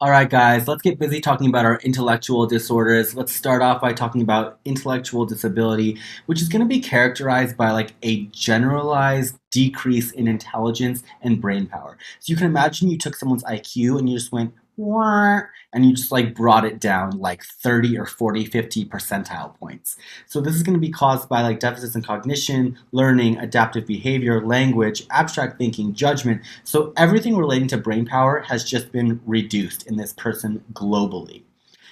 All right, guys, let's get busy talking about our intellectual disorders. Let's start off by talking about intellectual disability, which is going to be characterized by like a generalized decrease in intelligence and brain power. So you can imagine you took someone's IQ and you just went, "Wah," and you just like brought it down like 30 or 40, 50 percentile points. So this is going to be caused by like deficits in cognition, learning, adaptive behavior, language, abstract thinking, judgment. So everything relating to brain power has just been reduced in this person globally.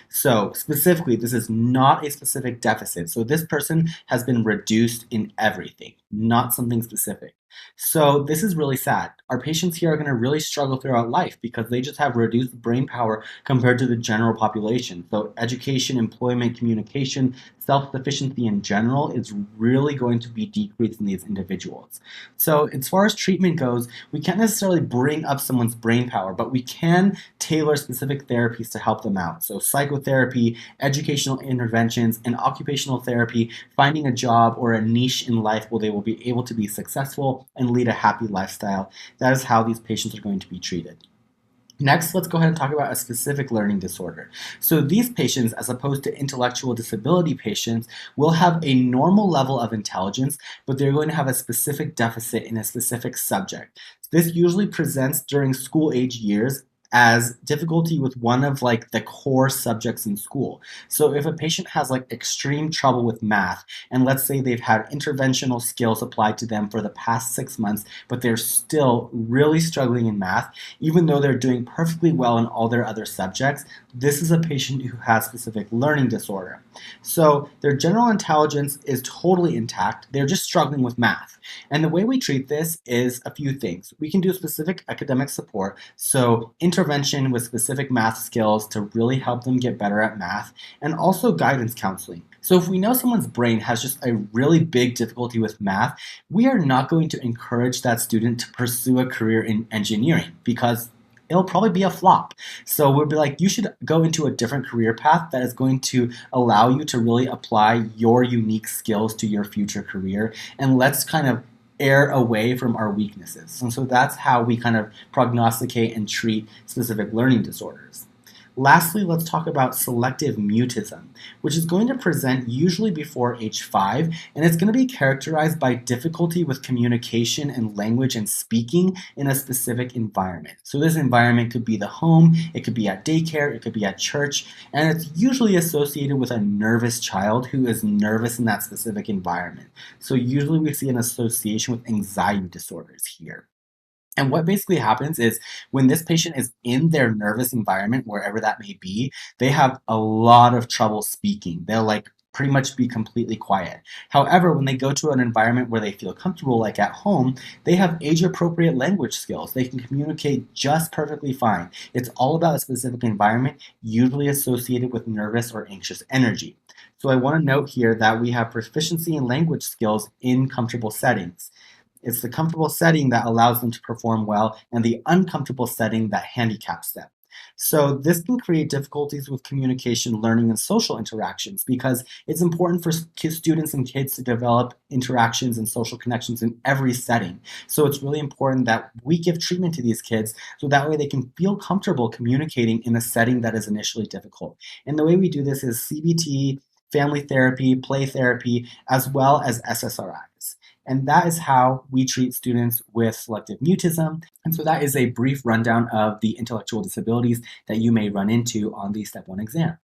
So specifically, this is not a specific deficit. So this person has been reduced in everything, not something specific. So this is really sad. Our patients here are going to really struggle throughout life because they just have reduced brain power compared to the general population. So education, employment, communication, self-sufficiency in general is really going to be decreased in these individuals. So as far as treatment goes, we can't necessarily bring up someone's brain power, but we can tailor specific therapies to help them out. So psychotherapy, educational interventions, and occupational therapy, finding a job or a niche in life where they will be able to be successful and lead a happy lifestyle. That is how these patients are going to be treated. Next, let's go ahead and talk about a specific learning disorder. So these patients, as opposed to intellectual disability patients, will have a normal level of intelligence, but they're going to have a specific deficit in a specific subject. This usually presents during school age years as difficulty with one of like the core subjects in school. So if a patient has like extreme trouble with math, and let's say they've had interventional skills applied to them for the past 6 months, but they're still really struggling in math, even though they're doing perfectly well in all their other subjects, this is a patient who has specific learning disorder. So their general intelligence is totally intact, they're just struggling with math. And the way we treat this is a few things. We can do specific academic support, so intervention with specific math skills to really help them get better at math, and also guidance counseling. So if we know someone's brain has just a really big difficulty with math, we are not going to encourage that student to pursue a career in engineering because it'll probably be a flop. So we'll be like, you should go into a different career path that is going to allow you to really apply your unique skills to your future career. And let's kind of err away from our weaknesses. And so that's how we kind of prognosticate and treat specific learning disorders. Lastly, let's talk about selective mutism, which is going to present usually before age 5, and it's going to be characterized by difficulty with communication and language and speaking in a specific environment. So this environment could be the home, it could be at daycare, it could be at church, and it's usually associated with a nervous child who is nervous in that specific environment. So usually we see an association with anxiety disorders here. And what basically happens is when this patient is in their nervous environment, wherever that may be, they have a lot of trouble speaking. They'll like pretty much be completely quiet. However, when they go to an environment where they feel comfortable, like at home, they have age appropriate language skills. They can communicate just perfectly fine. It's all about a specific environment, usually associated with nervous or anxious energy. So I want to note here that we have proficiency in language skills in comfortable settings. It's the comfortable setting that allows them to perform well, and the uncomfortable setting that handicaps them. So this can create difficulties with communication, learning, and social interactions because it's important for students and kids to develop interactions and social connections in every setting. So it's really important that we give treatment to these kids so that way they can feel comfortable communicating in a setting that is initially difficult. And the way we do this is CBT, family therapy, play therapy, as well as SSRIs. And that is how we treat students with selective mutism. And so that is a brief rundown of the intellectual disabilities that you may run into on the Step 1 exam.